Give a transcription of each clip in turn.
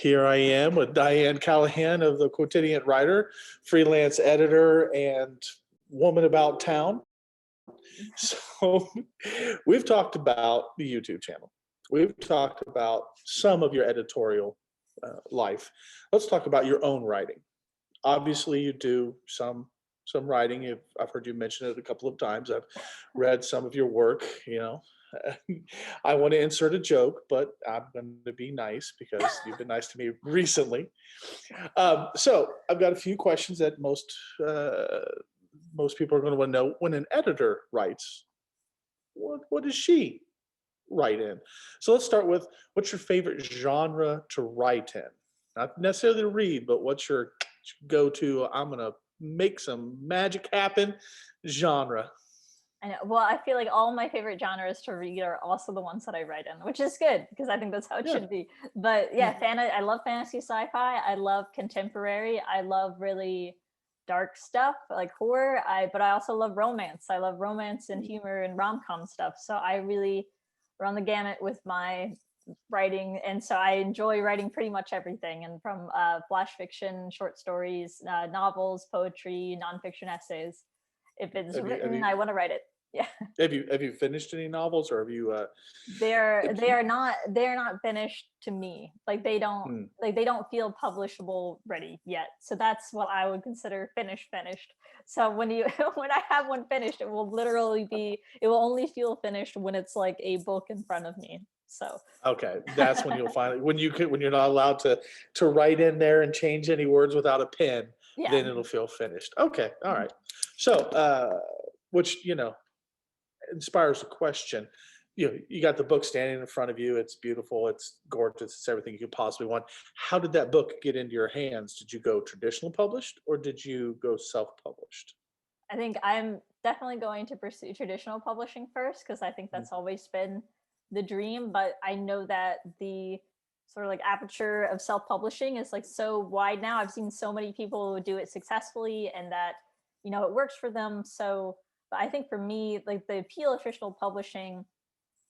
Here I am with Diane Callahan of the Quotidian Writer, freelance editor and woman about town. So we've talked about the YouTube channel. We've talked about some of your editorial life. Let's talk about your own writing. Obviously, you do some writing. I've heard you mention it a couple of times. I've read some of your work, you know. I want to insert a joke, but I'm going to be nice because you've been nice to me recently. So I've got a few questions that most people are going to want to know. When an editor writes, what does she write in? So let's start with, what's your favorite genre to write in? Not necessarily to read, but what's your go-to, I'm going to make some magic happen genre? I know. Well, I feel like all my favorite genres to read are also the ones that I write in, which is good because I think that's how it should be. But yeah, I love fantasy sci-fi. I love contemporary. I love really dark stuff like horror. But I also love romance. I love romance and humor and rom-com stuff. So I really run the gamut with my writing, and so I enjoy writing pretty much everything, and from flash fiction, short stories, novels, poetry, nonfiction essays. If it's written, I want to write it. Yeah. Have you finished any novels, or have you? They're not finished to me. Like they don't feel publishable ready yet. So that's what I would consider finished. So when I have one finished, it will only feel finished when it's like a book in front of me. So okay, that's when you'll finally, when you're not allowed to write in there and change any words without a pen. Yeah. Then it'll feel finished. Okay, all right. So which inspires a question. You got the book standing in front of you. It's beautiful. It's gorgeous. It's everything you could possibly want. How did that book get into your hands? Did you go traditional published, or did you go self-published? I think I'm definitely going to pursue traditional publishing first, because I think that's always been the dream. But I know that the sort of like aperture of self-publishing is like so wide now. I've seen so many people do it successfully, and that it works for them. So but I think for me, like the appeal of traditional publishing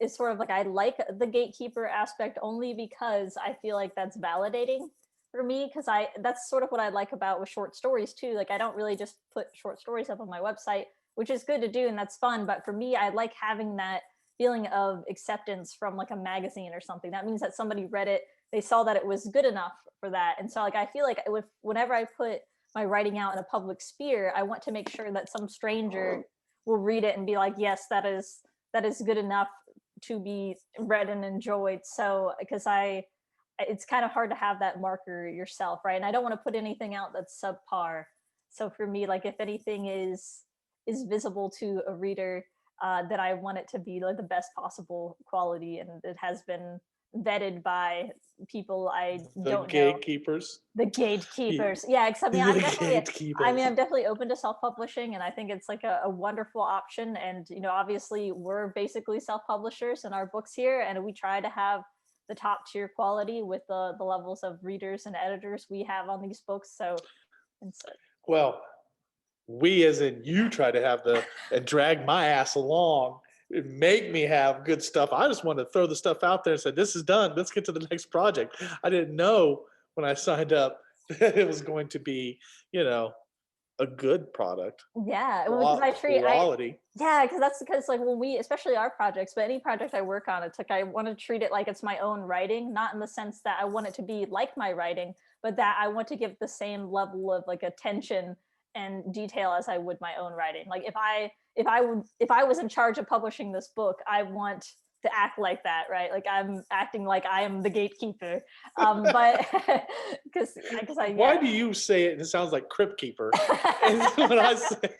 is sort of like, I like the gatekeeper aspect only because I feel like that's validating for me, because that's sort of what I like about with short stories too. Like I don't really just put short stories up on my website, which is good to do and that's fun, but for me, I like having that feeling of acceptance from like a magazine or something. That means that somebody read it, they saw that it was good enough for that. And so like I feel like whenever I put my writing out in a public sphere, I want to make sure that some stranger will read it and be like, yes, that is good enough to be read and enjoyed. So because it's kind of hard to have that marker yourself, right? And I don't want to put anything out that's subpar. So for me, like if anything is visible to a reader, that I want it to be like the best possible quality, and it has been vetted by people I don't know. The gatekeepers. Yeah, except I'm definitely open to self-publishing, and I think it's like a wonderful option. And obviously we're basically self-publishers in our books here, and we try to have the top tier quality with the levels of readers and editors we have on these books. Well, we as in you try to have and drag my ass along, make me have good stuff. I just want to throw the stuff out there and say, this is done. Let's get to the next project. I didn't know when I signed up that it was going to be, a good product. Yeah, because quality. Because like when especially our projects, but any project I work on, it's like I want to treat it like it's my own writing, not in the sense that I want it to be like my writing, but that I want to give the same level of like attention and detail as I would my own writing. Like if I was in charge of publishing this book, I want to act like that, right? Like I'm acting like I am the gatekeeper. But because why do you say it? It sounds like Crypt Keeper. When I say,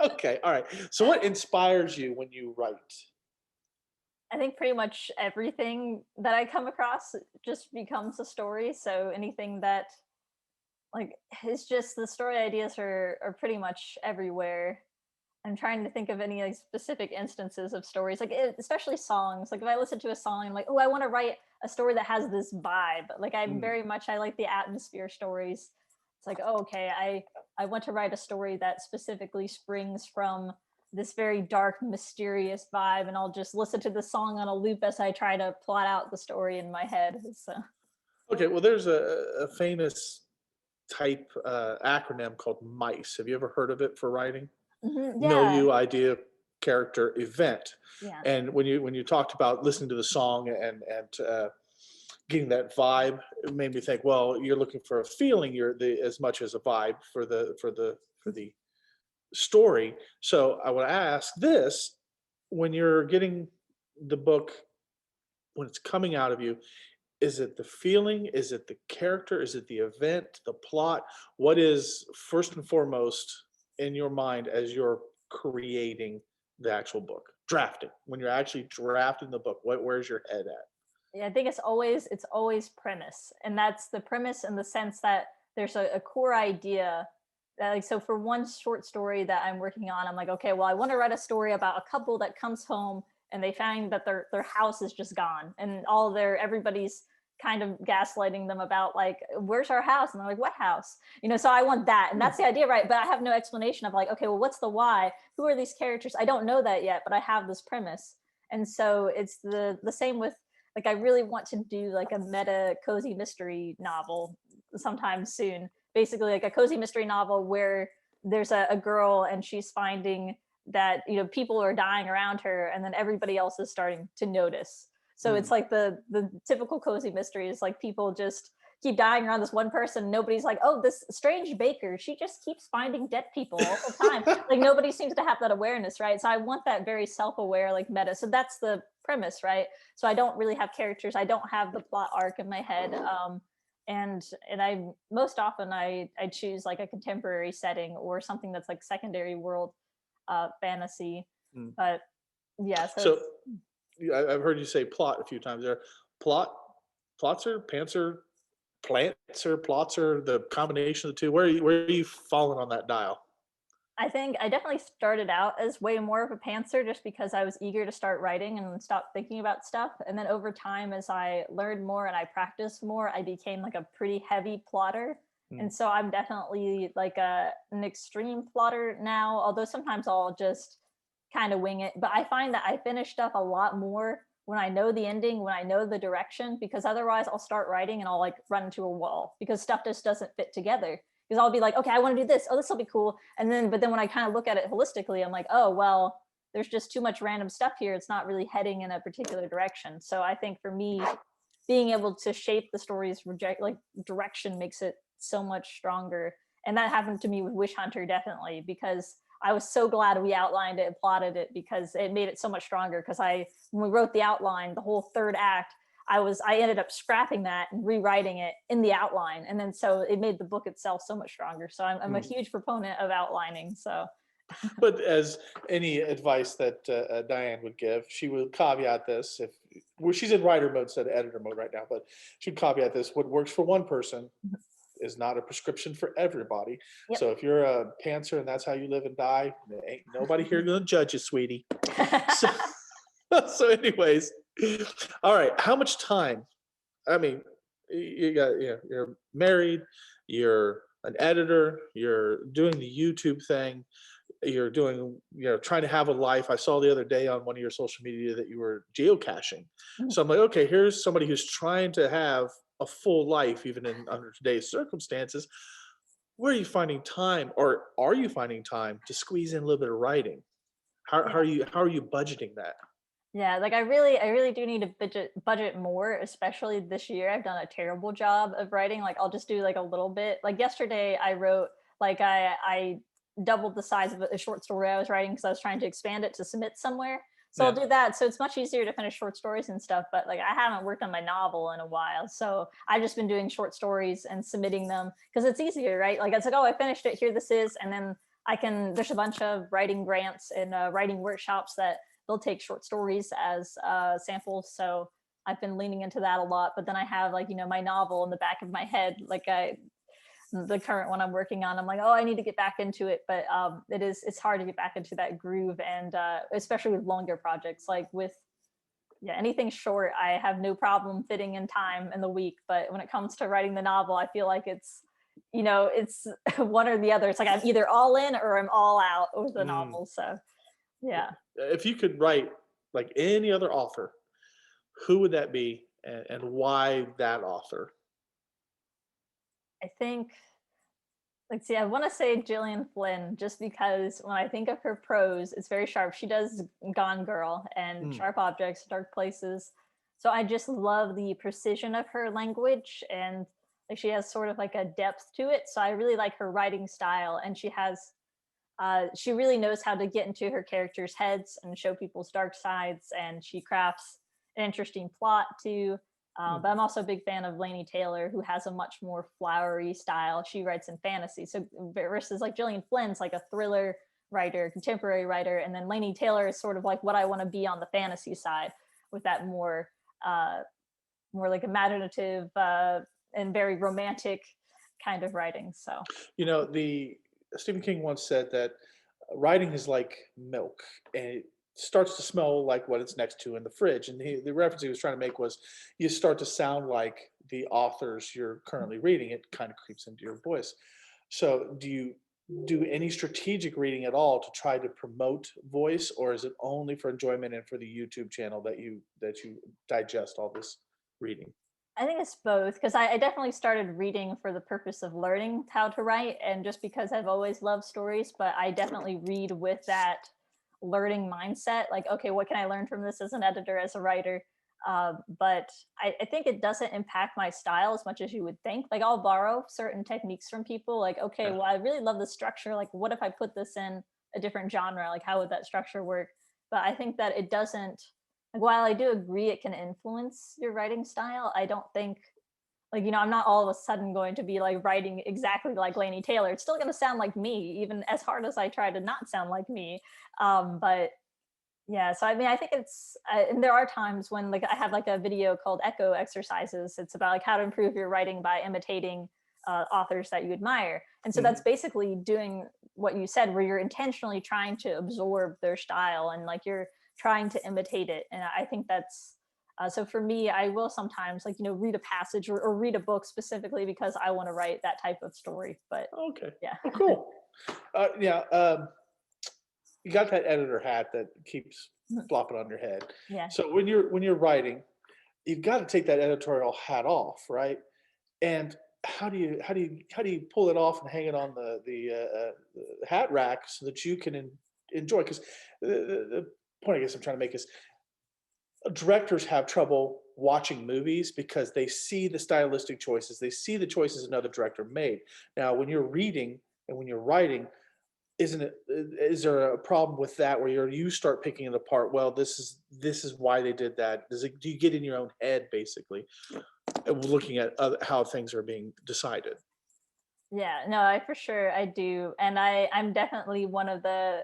okay, all right. So what inspires you when you write? I think pretty much everything that I come across just becomes a story. So anything that like it's just the story ideas are pretty much everywhere. I'm trying to think of any like specific instances of stories, like especially songs. Like if I listen to a song, I'm like, oh, I want to write a story that has this vibe. Like I like the atmosphere stories. It's like, oh, okay, I want to write a story that specifically springs from this very dark, mysterious vibe, and I'll just listen to the song on a loop as I try to plot out the story in my head. So. Okay, well, there's a famous type acronym called MICE. Have you ever heard of it for writing? Yeah, Milieu, idea, character, event. yeah. And when you talked about listening to the song and getting that vibe, it made me think. Well, you're looking for a feeling. You're the as much as a vibe for the story. So I would ask this: when you're getting the book, when it's coming out of you, is it the feeling? Is it the character? Is it the event, the plot? What is first and foremost in your mind as you're creating the actual book? Drafting. When you're actually drafting the book, where's your head at? Yeah, I think it's always premise, and that's the premise in the sense that there's a core idea that, like, so for one short story that I'm working on, I'm like, okay, well, I want to write a story about a couple that comes home and they find that their house is just gone, and everybody's kind of gaslighting them about, like, where's our house, and they're like, what house, so I want that, and that's the idea, right? But I have no explanation of, like, okay, well, what's the why, who are these characters? I don't know that yet, but I have this premise. And so it's the same with, like, I really want to do like a meta cozy mystery novel sometime soon. Basically, like a cozy mystery novel where there's a girl and she's finding that people are dying around her, and then everybody else is starting to notice. So it's Mm. like the typical cozy mystery is like people just keep dying around this one person. Nobody's like, oh, this strange baker, she just keeps finding dead people all the time. Like nobody seems to have that awareness, right? So I want that very self-aware, like, meta. So that's the premise, right? So I don't really have characters, I don't have the plot arc in my head. And I most often I choose like a contemporary setting or something that's like secondary world fantasy. Mm. But yeah, so So it's I've heard you say plot a few times there. Plot, plots are pants are plants or plots are the combination of the two. Where are you falling on that dial? I think I definitely started out as way more of a pantser just because I was eager to start writing and stop thinking about stuff. And then over time, as I learned more and I practiced more, I became like a pretty heavy plotter. Mm. And so I'm definitely like an extreme plotter now, although sometimes I'll just kind of wing it. But I find that I finish stuff a lot more when I know the ending, when I know the direction, because otherwise I'll start writing and I'll like run into a wall because stuff just doesn't fit together. Because I'll be like, okay, I want to do this. Oh, this will be cool. But then when I kind of look at it holistically, I'm like, oh, well, there's just too much random stuff here. It's not really heading in a particular direction. So I think for me, being able to shape the story's direction makes it so much stronger. And that happened to me with Wish Hunter, definitely, because I was so glad we outlined it and plotted it because it made it so much stronger. Because when we wrote the outline, the whole third act, I ended up scrapping that and rewriting it in the outline, and then so it made the book itself so much stronger. So I'm a Mm. huge proponent of outlining. So But as any advice that Diane would give, she would caveat this. If well, she's in writer mode instead of editor mode right now, but she'd caveat this: what works for one person is not a prescription for everybody. yep. So if you're a pantser and that's how you live and die, ain't nobody here gonna judge you, sweetie. So, so anyways, all right. How much time? I mean, you're married, you're an editor, you're doing the YouTube thing, you're doing, trying to have a life. I saw the other day on one of your social media that you were geocaching. So I'm like, okay, here's somebody who's trying to have a full life, even in under today's circumstances. Where are you finding time, or are you finding time to squeeze in a little bit of writing? Yeah. How are you budgeting that? Yeah, like I really do need to budget more, especially this year. I've done a terrible job of writing. Like I'll just do like a little bit. Like yesterday I wrote like I doubled the size of a short story I was writing because I was trying to expand it to submit somewhere. So I'll Yeah. do that. So it's much easier to finish short stories and stuff, but like I haven't worked on my novel in a while. So I've just been doing short stories and submitting them because it's easier, right? Like it's like, oh, I finished it, here this is, and then there's a bunch of writing grants and writing workshops that they'll take short stories as samples. So I've been leaning into that a lot. But then I have like, my novel in the back of my head, the current one I'm working on. I'm like, oh, I need to get back into it. But it's hard to get back into that groove. And especially with longer projects, like with, yeah, anything short, I have no problem fitting in time in the week. But when it comes to writing the novel, I feel like it's one or the other. It's like I'm either all in or I'm all out with the Mm. novel. So yeah. If you could write like any other author, who would that be, and why that author? I think, let's see, I want to say Gillian Flynn, just because when I think of her prose, it's very sharp. She does Gone Girl and Mm. Sharp Objects, Dark Places. So I just love the precision of her language, and like she has sort of like a depth to it. So I really like her writing style, and she really knows how to get into her characters' heads and show people's dark sides, and she crafts an interesting plot too. But I'm also a big fan of Laini Taylor, who has a much more flowery style. She writes in fantasy, so versus like Gillian Flynn's like a thriller writer, contemporary writer, and then Laini Taylor is sort of like what I want to be on the fantasy side, with that more like imaginative and very romantic kind of writing. So You know, the Stephen King once said that writing is like milk, and it starts to smell like what it's next to in the fridge. And the reference he was trying to make was, you start to sound like the authors you're currently reading. It kind of creeps into your voice. So, do you do any strategic reading at all to try to promote voice, or is it only for enjoyment and for the YouTube channel that you digest all this reading? I think it's both, because I definitely started reading for the purpose of learning how to write, and just because I've always loved stories, but I definitely read with that learning mindset. Like, okay, what can I learn from this as an editor, as a writer? But I think it doesn't impact my style as much as you would think. Like, I'll borrow certain techniques from people. Like, okay, Yeah. well, I really love the structure. Like, what if I put this in a different genre? Like, how would that structure work? But I think that it doesn't, like, while I do agree it can influence your writing style, I don't think, like, I'm not all of a sudden going to be like writing exactly like Laini Taylor. It's still going to sound like me, even as hard as I try to not sound like me. But yeah, so I mean, I think and there are times when, like, I have like a video called Echo Exercises. It's about like how to improve your writing by imitating authors that you admire. And so that's Mhm. basically doing what you said, where you're intentionally trying to absorb their style, and like you're trying to imitate it. And I think that's, so for me, I will sometimes, like, read a passage, or read a book specifically because I want to write that type of story. But Okay. yeah. Oh, cool. Yeah. You got that editor hat that keeps flopping on your head. Yeah. So when you're writing, you've got to take that editorial hat off, right? And how do you pull it off and hang it on the hat rack so that you can enjoy? Because the point I guess I'm trying to make is, directors have trouble watching movies because they see the stylistic choices, they see the choices another director made. Now, when you're reading and when you're writing, is there a problem with that where you start picking it apart? Well, this is why they did that. Do you get in your own head basically, looking at how things are being decided? Yeah, no, I for sure I do. And I'm definitely one of the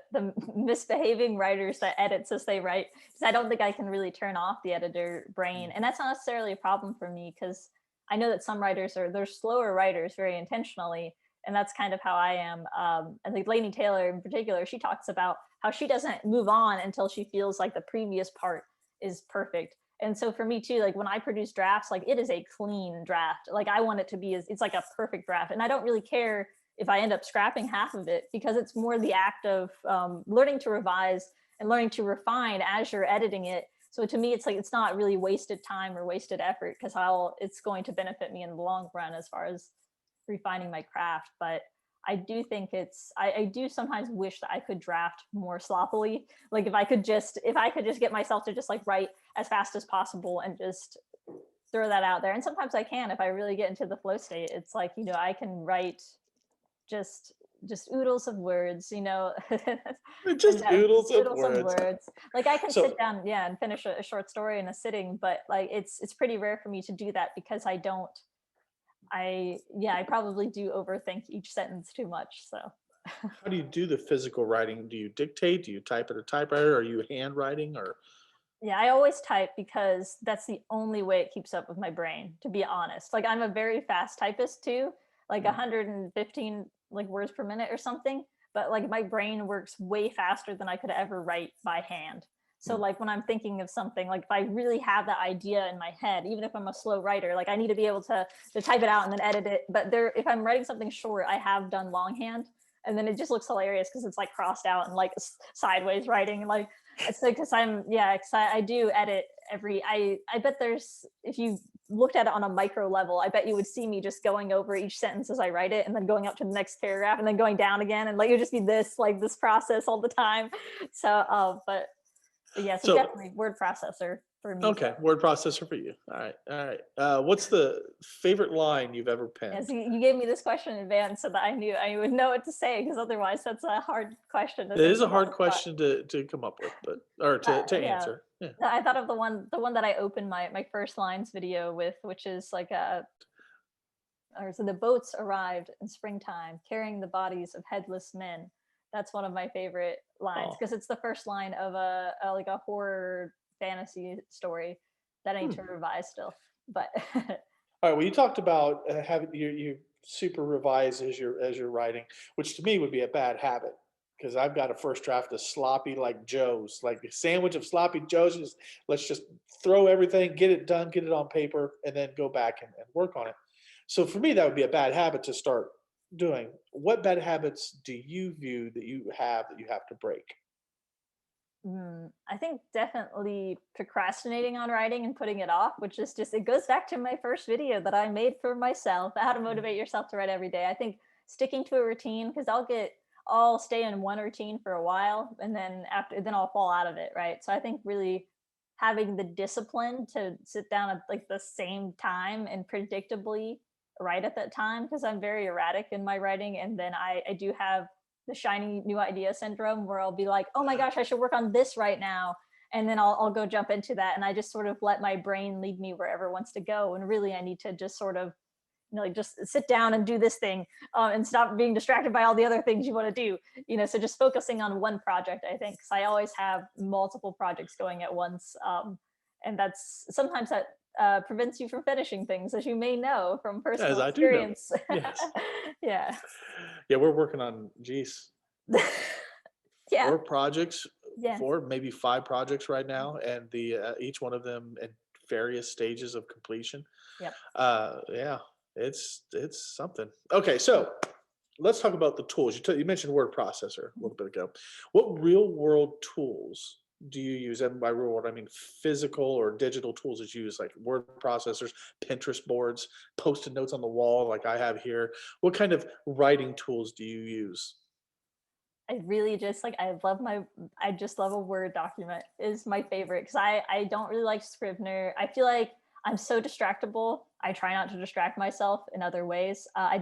misbehaving writers that edits as they write, because I don't think I can really turn off the editor brain. And that's not necessarily a problem for me, because I know that some writers they're slower writers very intentionally, and that's kind of how I am. I think Laini Taylor in particular, she talks about how she doesn't move on until she feels like the previous part is perfect. And so for me too, like when I produce drafts, like it is a clean draft. Like I want it to be it's like a perfect draft. And I don't really care if I end up scrapping half of it, because it's more the act of learning to revise and learning to refine as you're editing it. So to me, it's like, it's not really wasted time or wasted effort, because it's going to benefit me in the long run as far as refining my craft. But I do think I do sometimes wish that I could draft more sloppily. Like if I could just get myself to just like write as fast as possible and just throw that out there. And sometimes I can, if I really get into the flow state. It's like, I can write just just oodles of words, and Just oodles of oodles of words. words. Like I can sit So down, yeah, and finish a short story in a sitting, but like it's pretty rare for me to do that, because I probably do overthink each sentence too much. So how do you do the physical writing? Do you dictate? Do you type at a typewriter? Are you handwriting? Or yeah, I always type, because that's the only way it keeps up with my brain, to be honest. Like I'm a very fast typist too, like Mm. 115 like words per minute or something, but like my brain works way faster than I could ever write by hand. So Mm. like when I'm thinking of something, like if I really have that idea in my head, even if I'm a slow writer, like I need to be able to type it out and then edit it. But if I'm writing something short, I have done longhand, and then it just looks hilarious because it's like crossed out and like sideways writing. Like it's like, because I do edit I bet there's, if you looked at it on a micro level, I bet you would see me just going over each sentence as I write it and then going up to the next paragraph and then going down again. And like, it would just be this, like this process all the time. So, but yeah, so So, definitely word processor for me. okay, word processor for you. All right, all right. What's the favorite line you've ever Yeah, penned? so you gave me this question in advance so that I knew I would know what to say, because otherwise that's a hard question to It is think a of on hard the spot. question to come up with, but or to Yeah. answer. Yeah. No, I thought of the one that I opened my first lines video with, which is like or so the boats arrived in springtime carrying the bodies of headless men. That's one of my favorite lines Oh. because it's the first line of a like a horror fantasy story that I need to revise still. But All right. Well, you talked about having you super revise as you're writing, which to me would be a bad habit because I've got a first draft of sloppy like Joe's, like a sandwich of sloppy Joe's. Let's just throw everything, get it done, get it on paper, and then go back and work on it. So for me, that would be a bad habit to start doing. What bad habits do you view that you have to break? I think definitely procrastinating on writing and putting it off, which is just, it goes back to my first video that I made for myself, how to motivate yourself to write every day. I think sticking to a routine, because I'll stay in one routine for a while and then I'll fall out of it, right? So I think really having the discipline to sit down at like the same time and predictably write at that time, because I'm very erratic in my writing, and then I do have the shiny new idea syndrome where I'll be like, oh my gosh, I should work on this right now. And then I'll go jump into that. And I just sort of let my brain lead me wherever it wants to go. And really, I need to just sort of, like just sit down and do this thing, and stop being distracted by all the other things you want to do. So just focusing on one project, I think, because I always have multiple projects going at once. And that's sometimes that prevents you from finishing things, as you may know from As personal I do know. experience. Yes. Yeah. Yeah, we're working on, geez, Yeah. 4 projects, Yeah. 4, maybe 5 projects right now, and each one of them at various stages of completion. Yep. Yeah, it's something. Okay, so let's talk about the tools. You mentioned word processor a little bit ago. What real world tools do you use? And by real world, I mean physical or digital tools that you use, like word processors, Pinterest boards, post-it notes on the wall, like I have here. What kind of writing tools do you use? I really just like I just love a Word document is my favorite, because I don't really like Scrivener. I feel like I'm so distractible. I try not to distract myself in other ways. I'm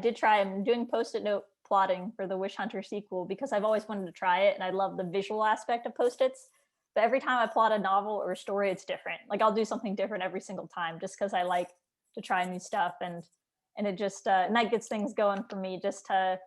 doing post-it note plotting for the Wish Hunter sequel because I've always wanted to try it and I love the visual aspect of post-its. But every time I plot a novel or a story, it's different. Like I'll do something different every single time just because I like to try new stuff, and it just and that gets things going for me, just to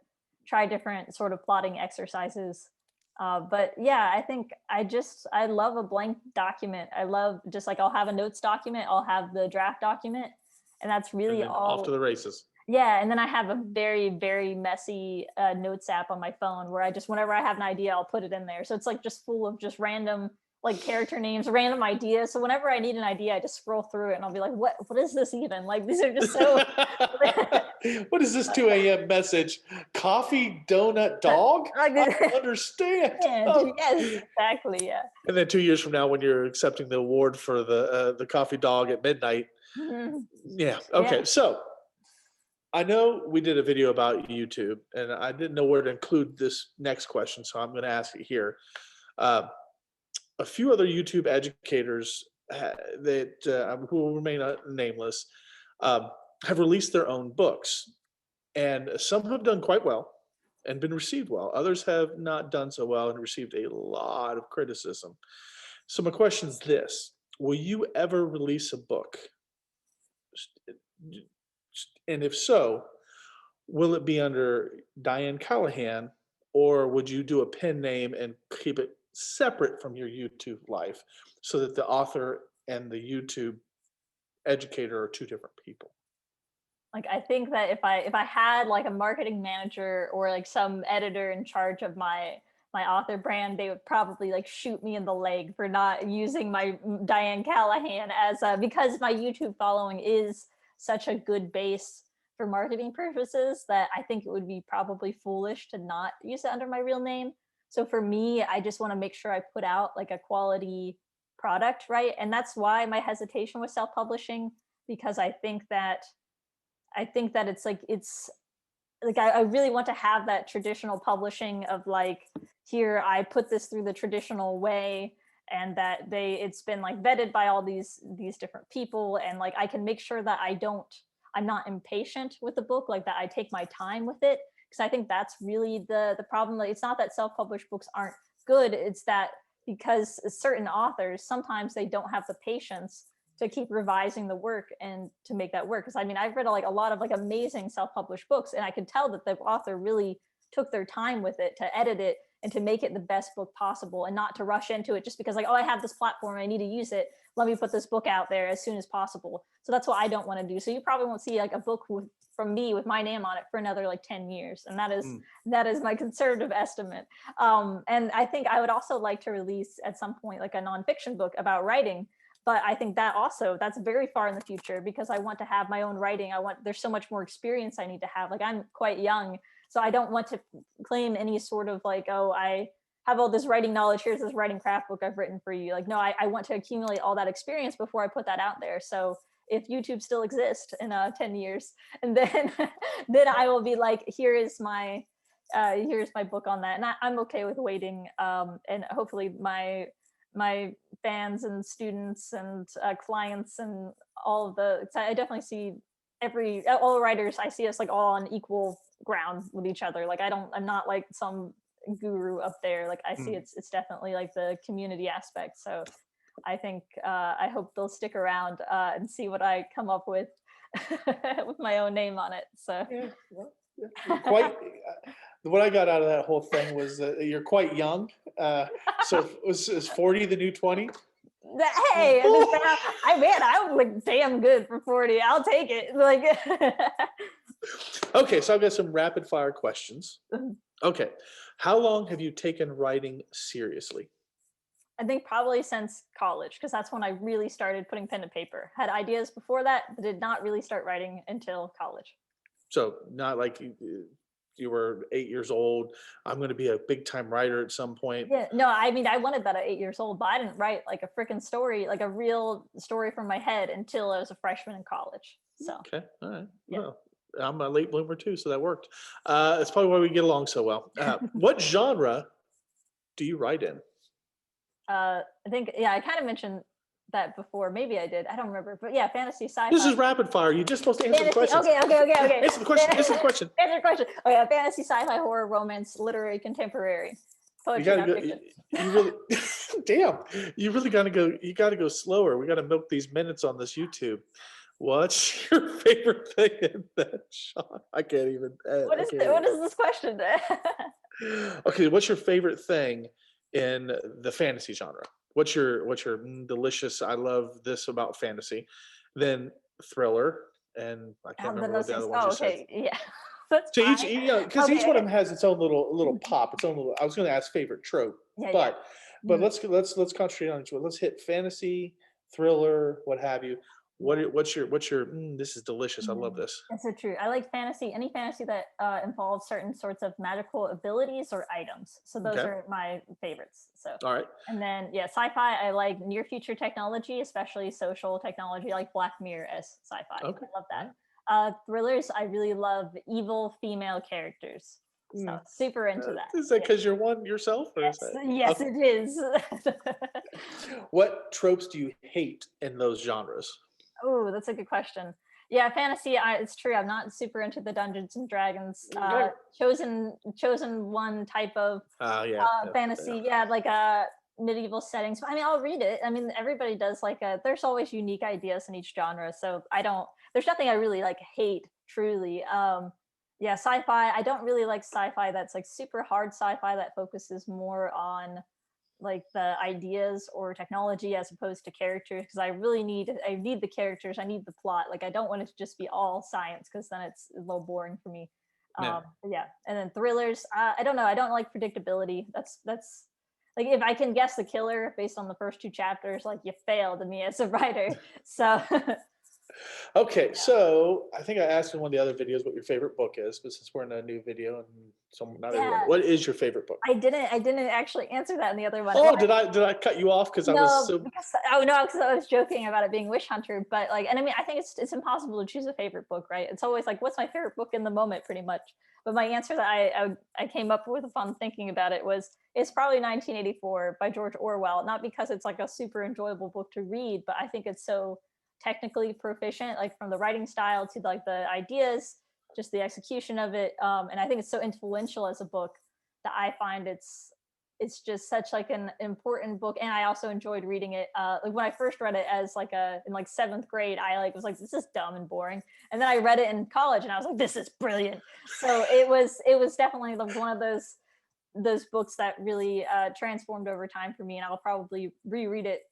try different sort of plotting exercises. But yeah, I think I love a blank document. I love just like I'll have a notes document, I'll have the draft document, and that's And really then off to all. the races. Yeah, and then I have a very very messy notes app on my phone where I just, whenever I have an idea, I'll put it in there. So it's like just full of just random like character names, random ideas. So whenever I need an idea, I just scroll through it and I'll be like, what is this even? Like these are just so. What is this 2 a.m. message? Coffee, donut, dog? Like, I don't understand. yeah, Oh. yes, exactly, yeah. And then 2 years from now, when you're accepting the award for the coffee dog at midnight, Mhm. yeah. Yeah. Okay, so I know we did a video about YouTube, and I didn't know where to include this next question, so I'm going to ask it here. Uh, a few other YouTube educators who will remain nameless um, have released their own books, and some have done quite well and been received well. Others have not done so well and received a lot of criticism. So my question is this: will you ever release a book? And if so, will it be under Diane Callahan, or would you do a pen name and keep it separate from your YouTube life so that the author and the YouTube educator are two different people? Like I think that if I had like a marketing manager or like some editor in charge of my author brand, they would probably like shoot me in the leg for not using my Diane Callahan as because my YouTube following is such a good base for marketing purposes that I think it would be probably foolish to not use it under my real name. So for me, I just want to make sure I put out like a quality product, right? And that's why my hesitation with self-publishing because I think that it's like I really want to have that traditional publishing of like, here I put this through the traditional way, and that it's been like vetted by all these different people, and like I can make sure that I'm not impatient with the book, like that I take my time with it, because I think that's really the problem. Like, it's not that self-published books aren't good, it's that because certain authors, sometimes they don't have the patience to keep revising the work and to make that work. Because I mean, I've read like a lot of like amazing self-published books, and I could tell that the author really took their time with it to edit it and to make it the best book possible, and not to rush into it just because like, oh, I have this platform, I need to use it, let me put this book out there as soon as possible. So that's what I don't want to do. So you probably won't see like a book from me with my name on it for another like 10 years, and that is my conservative estimate. And I think I would also like to release at some point like a nonfiction book about writing, but I think that's very far in the future, because I want to have my own writing. There's so much more experience I need to have. Like, I'm quite young, so I don't want to claim any sort of like, oh, I have all this writing knowledge, here's this writing craft book I've written for you. Like, no, I want to accumulate all that experience before I put that out there. So if YouTube still exists in 10 years, and then then I will be like, here's my book on that. And I'm okay with waiting, and hopefully my fans and students and clients and all of I definitely see all writers, I see us like all on equal ground with each other. Like, I'm not like some guru up there. Like, I see it's definitely like the community aspect. So I think I hope they'll stick around and see what I come up with with my own name on it. So Yeah, well, yeah. Quite. What I got out of that whole thing was that you're quite young. So is 40 the new 20? Hey, I'm like damn good for 40. I'll take it. Like, okay, so I've got some rapid fire questions. Okay, how long have you taken writing seriously? I think probably since college, because that's when I really started putting pen to paper. Had ideas before that, but did not really start writing until college. So not like you were 8 years old, I'm going to be a big time writer at some point. Yeah, no, I mean, I wanted that at 8 years old, but I didn't write like a freaking story, like a real story from my head, until I was a freshman in college. So okay, all right. yeah. Well, I'm a late bloomer too, so that worked. That's probably why we get along so well. What genre do you write in? I think, yeah, I kind of mentioned that before. Maybe I did. I don't remember. But yeah, fantasy, sci-fi. This is rapid fire. You're just supposed to answer the questions. Okay. Answer the question. Answer the question. Answer the question. Oh yeah, fantasy, sci-fi, horror, romance, literary, contemporary, poetry, nonfiction. You really, damn. You really gotta go. You gotta go slower. We gotta milk these minutes on this YouTube. What's your favorite thing in that genre? I can't even. What is this question? Okay, what's your favorite thing in the fantasy genre? What's your delicious? I love this about fantasy. Then thriller, and I can't remember what the other ones you said. Yeah. That's so fine. because each one of them has its own little pop, its own little. I was going to ask favorite trope, but let's concentrate on each one. Let's hit fantasy, thriller, what have you. What's your this is delicious. I love this. That's so true. I like fantasy, any fantasy that involves certain sorts of magical abilities or items. So those are my favorites. So all right. And then sci-fi, I like near future technology, especially social technology, like Black Mirror as sci-fi. Okay. I love that. Thrillers, I really love evil female characters. So super into that. Is that because you're one yourself? Or yes, is that... yes, it is. What tropes do you hate in those genres? Oh, that's a good question. Yeah, fantasy. It's true. I'm not super into the Dungeons and Dragons, chosen one type of fantasy. Yeah, like medieval settings. I mean, I'll read it. I mean, everybody does. There's always unique ideas in each genre. So there's nothing I really hate truly. Yeah, sci-fi. I don't really like sci-fi that's super hard sci-fi that focuses more on the ideas or technology as opposed to characters, because I need the characters, I need the plot. I don't want it to just be all science, because then it's a little boring for me. Yeah. And then thrillers, I don't know, I don't like predictability. That's if I can guess the killer based on the first 2 chapters, you failed me as a writer. So Okay, Yeah. so I think I asked in one of the other videos what your favorite book is, but since we're in a new video and so not everyone, Yeah, what is your favorite book? I didn't actually answer that in the other one. Oh, Well, did I cut you off because I was no, so because no, because I was joking about it being Wish Hunter, but like, and I mean, I think it's impossible to choose a favorite book, right? It's always like, what's my favorite book in the moment, pretty much. But my answer that I came up with upon thinking about it was it's probably 1984 by George Orwell. Not because it's like a super enjoyable book to read, but I think it's so technically proficient, like from the writing style to like the ideas, just the execution of it. And I think it's so influential as a book that I find it's just such like an important book, and I also enjoyed reading it. Like when I first read it as like in like seventh grade, I like was like, this is dumb and boring, and then I read it in college, and I was like, this is brilliant. So it was definitely like one of those books that really transformed over time for me, and I'll probably reread it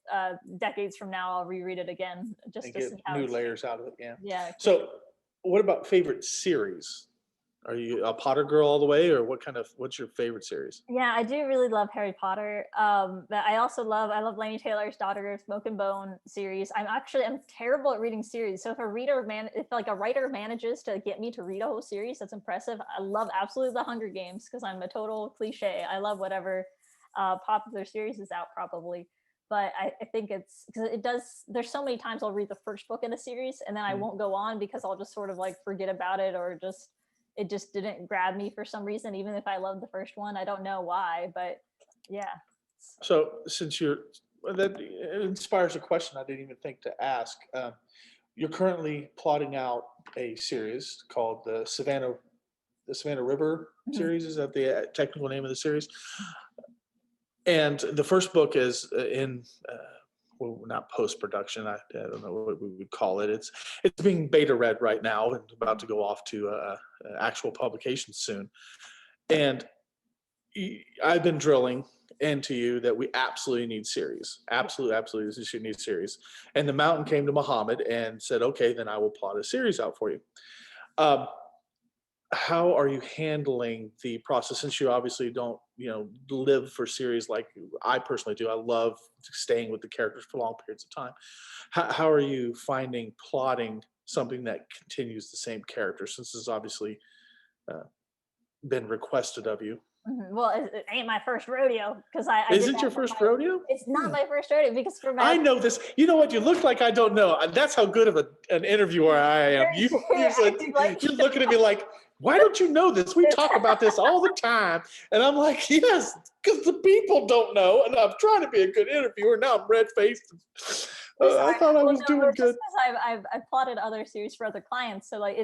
decades from now. I'll reread it again just and to get see how new it's layers out of it. Yeah. yeah. So, what about favorite series? Are you a Potter girl all the way, or what's your favorite series? Yeah, I do really love Harry Potter. But I love Laini Taylor's Daughter, Smoke and Bone series. I'm terrible at reading series. So if like a writer manages to get me to read a whole series, that's impressive. I love absolutely the Hunger Games because I'm a total cliche. I love whatever popular series is out probably. But I think it's because there's so many times I'll read the first book in a series and then I Mm. won't go on because I'll just sort of like forget about it or it just didn't grab me for some reason, even if I loved the first one. I don't know why, but yeah. So, that inspires a question I didn't even think to ask. You're currently plotting out a series called the Savannah River Mhm. series. Is that the technical name of the series? And the first book is in well, not post production. I don't know what we would call it. It's being beta read right now and about to go off to actual publication soon. And I've been drilling into you that we absolutely need series. Absolutely, this should need series. And the mountain came to Muhammad and said, "Okay, then I will plot a series out for you." Um, how are you handling the process since you obviously don't live for series like I personally do? I love staying with the characters for long periods of time. How are you finding plotting something that continues the same character since it's obviously uh, been requested of you? Well, it ain't my first rodeo because I Is did it that your for first my. rodeo? It's not Hmm. my first rodeo because for my. I know this. You know what? You look like I don't know. That's how good of an interviewer I am. You I usually do like to you're show looking at me like, why don't you know this? We this. talk about this all the time. And I'm like, yes, because the people don't know. And I'm trying to be a good interviewer. Now I'm red faced. We're I sorry. thought I Well, was no, doing it's just good. because I've plotted other series for other clients. So like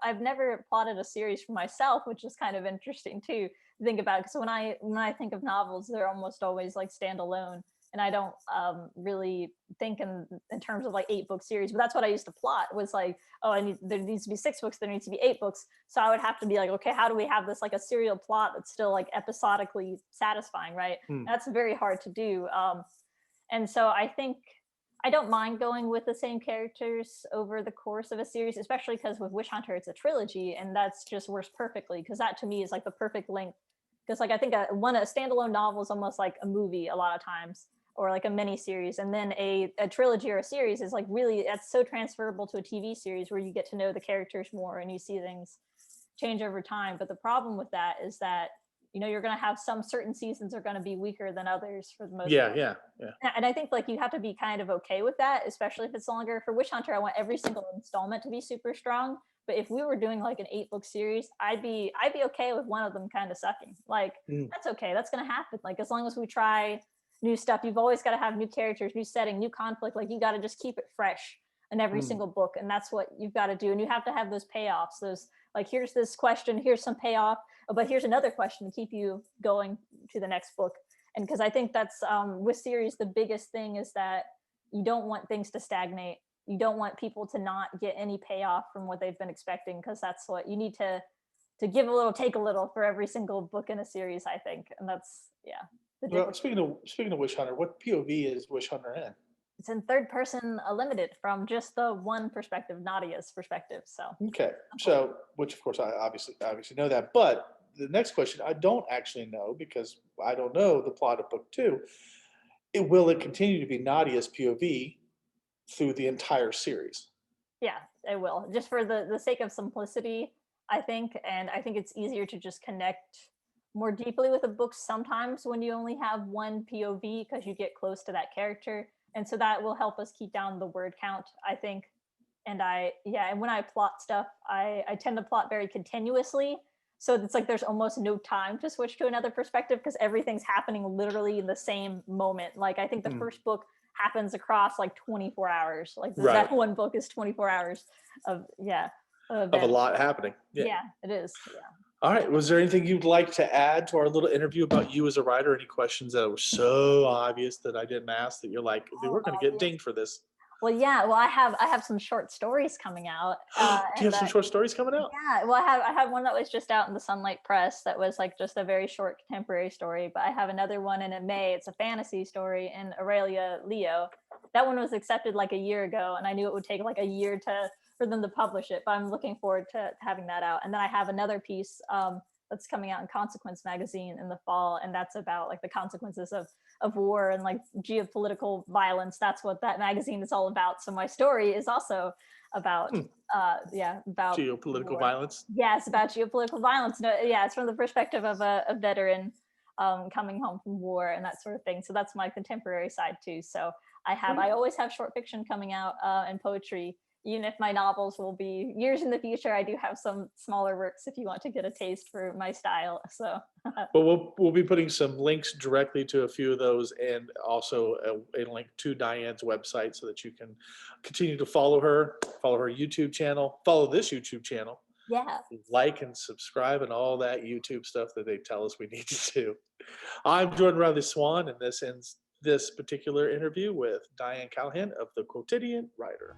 I've never plotted a series for myself, which is kind of interesting too to think about. Because when I think of novels, they're almost always like standalone, and I don't really think in terms of like 8-book series. But that's what I used to plot was like, oh, there needs to be 6 books, there needs to be 8 books. So I would have to be like, okay, how do we have this like a serial plot that's still like episodically satisfying, right? Hmm. That's very hard to do. And so I think I don't mind going with the same characters over the course of a series, especially because with Witch Hunter it's a trilogy, and that's just works perfectly because that to me is like the perfect length. Because like I think a standalone novel is almost like a movie a lot of times, or like a mini series, and then a trilogy or a series is like really that's so transferable to a TV series where you get to know the characters more and you see things change over time. But the problem with that is that you're going to have some certain seasons are going to be weaker than others for the most Yeah, part. yeah, yeah. And I think like you have to be kind of okay with that, especially if it's longer. For Witch Hunter, I want every single installment to be super strong. But if we were doing like an 8-book series, I'd be okay with one of them kind of sucking. Like Mm. that's okay. That's gonna happen. Like as long as we try new stuff, you've always got to have new characters, new setting, new conflict. Like you got to just keep it fresh in every Mm. single book, and that's what you've got to do. And you have to have those payoffs. Those like here's this question, here's some payoff, but here's another question to keep you going to the next book. And because I think that's with series the biggest thing is that you don't want things to stagnate. You don't want people to not get any payoff from what they've been expecting, because that's what you need to give a little, take a little for every single book in a series, I think. And that's the Well, difference. speaking of Wish Hunter, what POV is Wish Hunter in? It's in third person limited from just the one perspective, Nadia's perspective. So Okay, so which of course I obviously know that, but the next question I don't actually know because I don't know the plot of book 2. Will it continue to be Nadia's POV through the entire series? Yeah, I will. Just for the sake of simplicity, I think, and I think it's easier to just connect more deeply with a book sometimes when you only have one POV because you get close to that character. And so that will help us keep down the word count, I think. And and when I plot stuff, I tend to plot very continuously. So it's like there's almost no time to switch to another perspective because everything's happening literally in the same moment. Like I think the Mm, first book happens across like 24 hours. Like right. that one book is 24 hours of of Of a events. lot happening. Yeah. Yeah, it is. Yeah. All right. Was there anything you'd like to add to our little interview about you as a writer? Any questions that were so obvious that I didn't ask that you're like, we're going to get dinged for this? Well, yeah. Well, I have some short stories coming out, Do you have some short stories coming out? yeah. Well, I have one that was just out in the Sunlight Press that was like just a very short contemporary story. But I have another one in May. It's a fantasy story in Aurelia Leo. That one was accepted like a year ago, and I knew it would take like a year to for them to publish it. But I'm looking forward to having that out. And then I have another piece that's coming out in Consequence magazine in the fall, and that's about like the consequences of war and like geopolitical violence. That's what that magazine is all about. So my story is also about Hmm. about Geopolitical war. violence. Yeah, it's about geopolitical violence. No, yeah, it's from the perspective of a veteran coming home from war and that sort of thing. So that's my contemporary side too. So I always have short fiction coming out and poetry. Even if my novels will be years in the future, I do have some smaller works if you want to get a taste for my style. So But we'll be putting some links directly to a few of those, and also a link to Diane's website so that you can continue to follow her YouTube channel, follow this YouTube channel, yeah. like and subscribe, and all that YouTube stuff that they tell us we need to do. I'm Jordan Riley Swan, and this ends this particular interview with Diane Callahan of the Quotidian Writer.